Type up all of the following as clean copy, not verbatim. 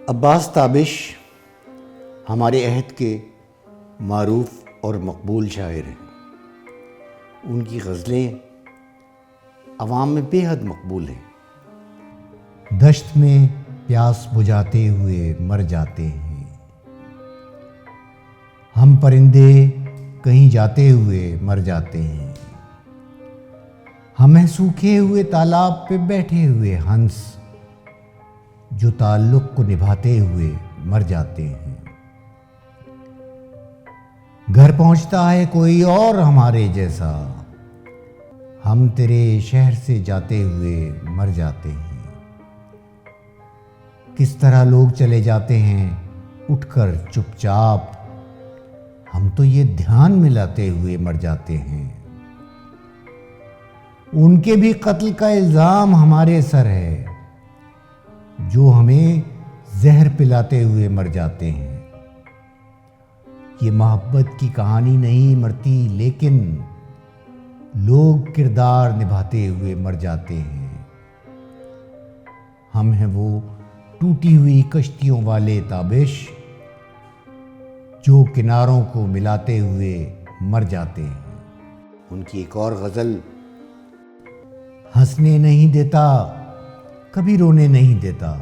عباس تابش ہمارے عہد کے معروف اور مقبول شاعر ہیں۔ ان کی غزلیں عوام میں بے حد مقبول ہیں۔ دشت میں پیاس بجھاتے ہوئے مر جاتے ہیں، ہم پرندے کہیں جاتے ہوئے مر جاتے ہیں، ہمیں سوکھے ہوئے تالاب پہ بیٹھے ہوئے ہنس جو تعلق کو نبھاتے ہوئے مر جاتے ہیں۔ گھر پہنچتا ہے کوئی اور ہمارے جیسا، ہم تیرے شہر سے جاتے ہوئے مر جاتے ہیں۔ کس طرح لوگ چلے جاتے ہیں اٹھ کر چپ چاپ، ہم تو یہ دھیان میں لاتے ہوئے مر جاتے ہیں۔ ان کے بھی قتل کا الزام ہمارے سر ہے، جو ہمیں زہر پلاتے ہوئے مر جاتے ہیں۔ یہ محبت کی کہانی نہیں مرتی، لیکن لوگ کردار نبھاتے ہوئے مر جاتے ہیں۔ ہم ہیں وہ ٹوٹی ہوئی کشتیوں والے تابش، جو کناروں کو ملاتے ہوئے مر جاتے ہیں۔ ان کی ایک اور غزل ہنسنے نہیں دیتا کبھی رونے نہیں دیتا،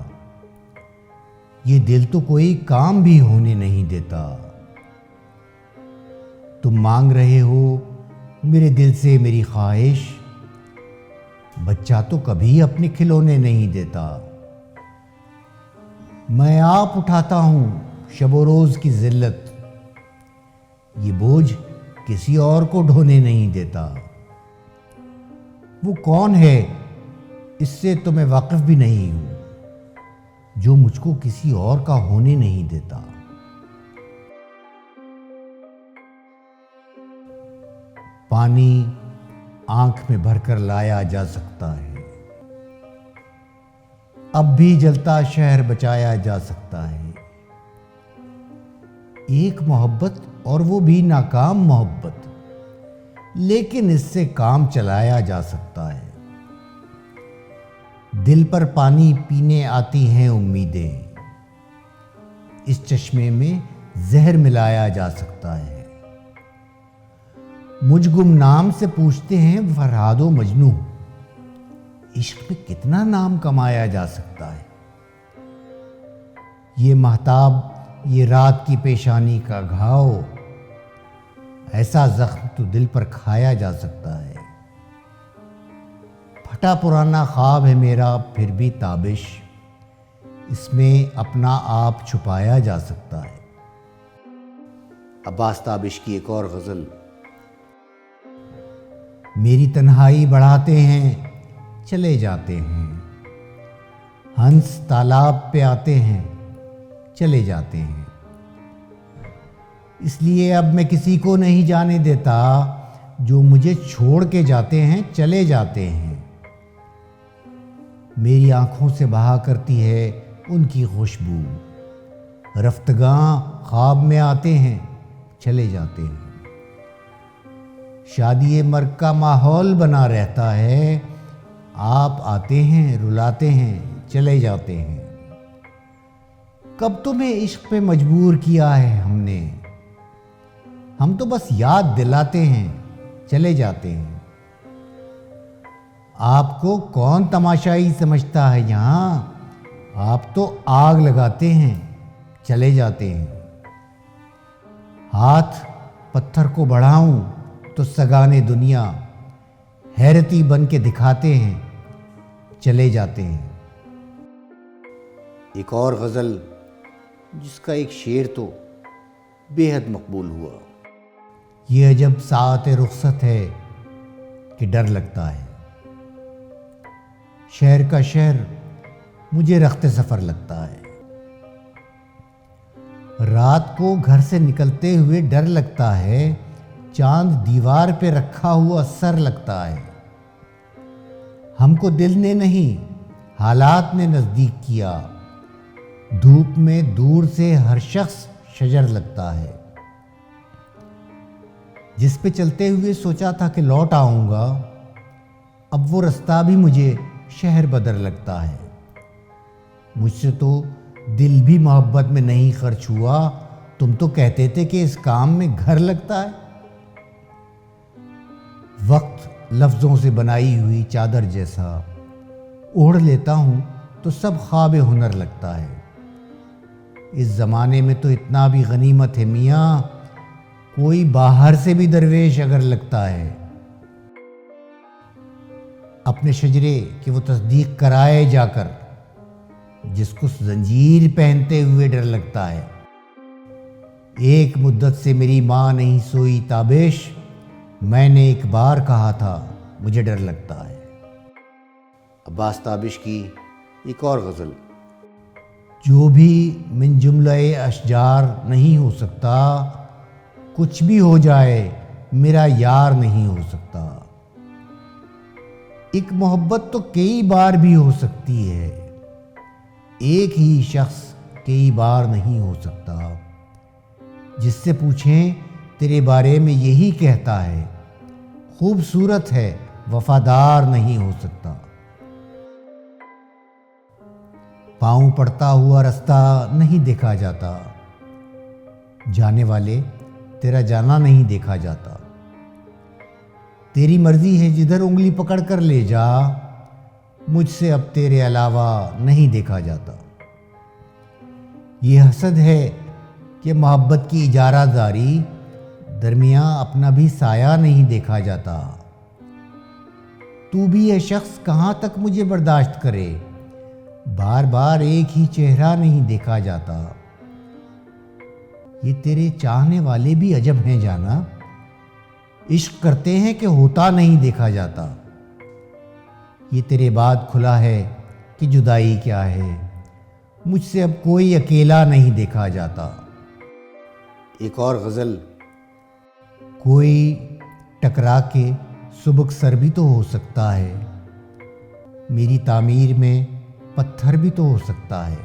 یہ دل تو کوئی کام بھی ہونے نہیں دیتا۔ تم مانگ رہے ہو میرے دل سے میری خواہش، بچہ تو کبھی اپنے کھلونے نہیں دیتا۔ میں آپ اٹھاتا ہوں شب و روز کی ذلت، یہ بوجھ کسی اور کو ڈھونے نہیں دیتا۔ وہ کون ہے اس سے تو میں واقف بھی نہیں ہوں، جو مجھ کو کسی اور کا ہونے نہیں دیتا۔ پانی آنکھ میں بھر کر لایا جا سکتا ہے، اب بھی جلتا شہر بچایا جا سکتا ہے۔ ایک محبت اور وہ بھی ناکام محبت، لیکن اس سے کام چلایا جا سکتا ہے۔ دل پر پانی پینے آتی ہیں امیدیں، اس چشمے میں زہر ملایا جا سکتا ہے۔ مجھ گمنام سے پوچھتے ہیں فرہاد و مجنوں، عشق میں کتنا نام کمایا جا سکتا ہے۔ یہ مہتاب یہ رات کی پیشانی کا گھاؤ، ایسا زخم تو دل پر کھایا جا سکتا ہے۔ پھٹا پرانا خواب ہے میرا پھر بھی تابش، اس میں اپنا آپ چھپایا جا سکتا ہے۔ عباس تابش کی ایک اور غزل میری تنہائی بڑھاتے ہیں چلے جاتے ہیں، ہنس تالاب پہ آتے ہیں چلے جاتے ہیں، اس لیے اب میں کسی کو نہیں جانے دیتا، جو مجھے چھوڑ کے جاتے ہیں چلے جاتے ہیں۔ میری آنکھوں سے بہا کرتی ہے ان کی خوشبو، رفتگاں خواب میں آتے ہیں چلے جاتے ہیں۔ شادی مرگ کا ماحول بنا رہتا ہے، آپ آتے ہیں رلاتے ہیں چلے جاتے ہیں۔ کب تمہیں عشق پہ مجبور کیا ہے ہم نے، ہم تو بس یاد دلاتے ہیں چلے جاتے ہیں۔ آپ کو کون تماشائی سمجھتا ہے یہاں، آپ تو آگ لگاتے ہیں چلے جاتے ہیں۔ ہاتھ پتھر کو بڑھاؤں تو سگانے دنیا حیرتی بن کے دکھاتے ہیں چلے جاتے ہیں۔ ایک اور غزل جس کا ایک شعر تو بے حد مقبول ہوا، یہ عجب ساعت رخصت ہے کہ ڈر لگتا ہے، شہر کا شہر مجھے رخت سفر لگتا ہے۔ رات کو گھر سے نکلتے ہوئے ڈر لگتا ہے، چاند دیوار پہ رکھا ہوا سر لگتا ہے۔ ہم کو دل نے نہیں حالات نے نزدیک کیا، دھوپ میں دور سے ہر شخص شجر لگتا ہے۔ جس پہ چلتے ہوئے سوچا تھا کہ لوٹ آؤں گا، اب وہ رستہ بھی مجھے شہر بدر لگتا ہے۔ مجھ سے تو دل بھی محبت میں نہیں خرچ ہوا، تم تو کہتے تھے کہ اس کام میں گھر لگتا ہے۔ وقت لفظوں سے بنائی ہوئی چادر جیسا، اوڑھ لیتا ہوں تو سب خواب ہنر لگتا ہے۔ اس زمانے میں تو اتنا بھی غنیمت ہے میاں، کوئی باہر سے بھی درویش اگر لگتا ہے۔ اپنے شجرے کہ وہ تصدیق کرائے جا کر، جس کو زنجیر پہنتے ہوئے ڈر لگتا ہے۔ ایک مدت سے میری ماں نہیں سوئی تابش، میں نے ایک بار کہا تھا مجھے ڈر لگتا ہے۔ عباس تابش کی ایک اور غزل۔ جو بھی من جملہ اشجار نہیں ہو سکتا، کچھ بھی ہو جائے میرا یار نہیں ہو سکتا۔ ایک محبت تو کئی بار بھی ہو سکتی ہے، ایک ہی شخص کئی بار نہیں ہو سکتا۔ جس سے پوچھیں تیرے بارے میں یہی کہتا ہے، خوبصورت ہے وفادار نہیں ہو سکتا۔ پاؤں پڑتا ہوا رستہ نہیں دیکھا جاتا، جانے والے تیرا جانا نہیں دیکھا جاتا۔ تیری مرضی ہے جدھر انگلی پکڑ کر لے جا، مجھ سے اب تیرے علاوہ نہیں دیکھا جاتا۔ یہ حسد ہے کہ محبت کی اجارہ داری، درمیاں اپنا بھی سایہ نہیں دیکھا جاتا۔ تو بھی یہ شخص کہاں تک مجھے برداشت کرے، بار بار ایک ہی چہرہ نہیں دیکھا جاتا۔ یہ تیرے چاہنے والے بھی عجب ہیں جانا، عشق کرتے ہیں کہ ہوتا نہیں دیکھا جاتا۔ یہ تیرے بعد کھلا ہے کہ جدائی کیا ہے، مجھ سے اب کوئی اکیلا نہیں دیکھا جاتا۔ ایک اور غزل۔ کوئی ٹکرا کے سبک سر بھی تو ہو سکتا ہے، میری تعمیر میں پتھر بھی تو ہو سکتا ہے۔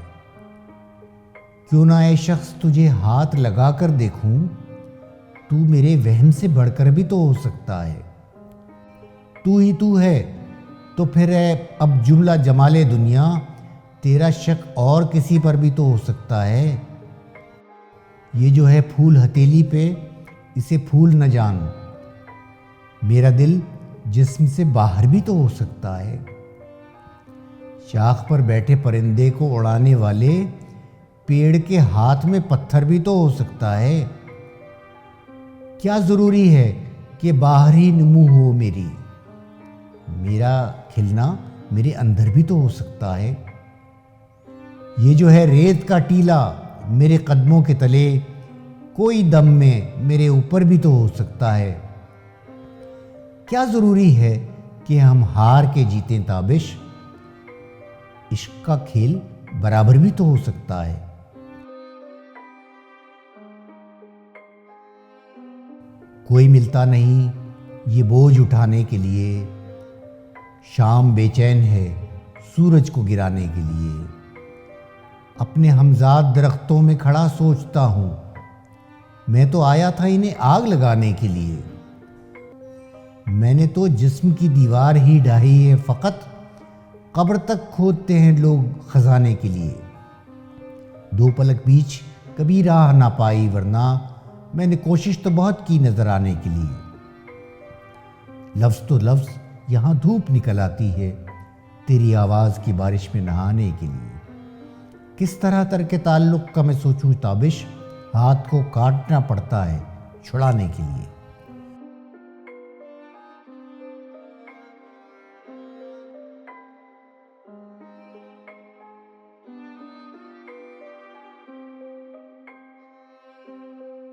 کیوں نہ اے شخص تجھے ہاتھ لگا کر دیکھوں، تو میرے وہم سے بڑھ کر بھی تو ہو سکتا ہے۔ تو ہی تو ہے تو پھر اے اب جملہ جمال دنیا، تیرا شک اور کسی پر بھی تو ہو سکتا ہے۔ یہ جو ہے پھول ہتیلی پہ، اسے پھول نہ جان، میرا دل جسم سے باہر بھی تو ہو سکتا ہے۔ شاخ پر بیٹھے پرندے کو اڑانے والے پیڑ کے ہاتھ میں پتھر بھی تو ہو سکتا ہے۔ کیا ضروری ہے کہ باہری نمو ہو میری، میرا کھلنا میرے اندر بھی تو ہو سکتا ہے۔ یہ جو ہے ریت کا ٹیلا میرے قدموں کے تلے، کوئی دم میں میرے اوپر بھی تو ہو سکتا ہے۔ کیا ضروری ہے کہ ہم ہار کے جیتیں تابش، عشق کا کھیل برابر بھی تو ہو سکتا ہے۔ کوئی ملتا نہیں یہ بوجھ اٹھانے کے لیے، شام بے چین ہے سورج کو گرانے کے لیے۔ اپنے ہمزاد درختوں میں کھڑا سوچتا ہوں، میں تو آیا تھا انہیں آگ لگانے کے لیے۔ میں نے تو جسم کی دیوار ہی ڈھائی ہے، فقط قبر تک کھودتے ہیں لوگ خزانے کے لیے۔ دو پلک بیچ کبھی راہ نہ پائی، ورنہ میں نے کوشش تو بہت کی نظر آنے کے لیے۔ لفظ تو لفظ یہاں دھوپ نکل آتی ہے، تیری آواز کی بارش میں نہانے کے لیے۔ کس طرح ترک تعلق کا میں سوچوں تابش، ہاتھ کو کاٹنا پڑتا ہے چھڑانے کے لیے۔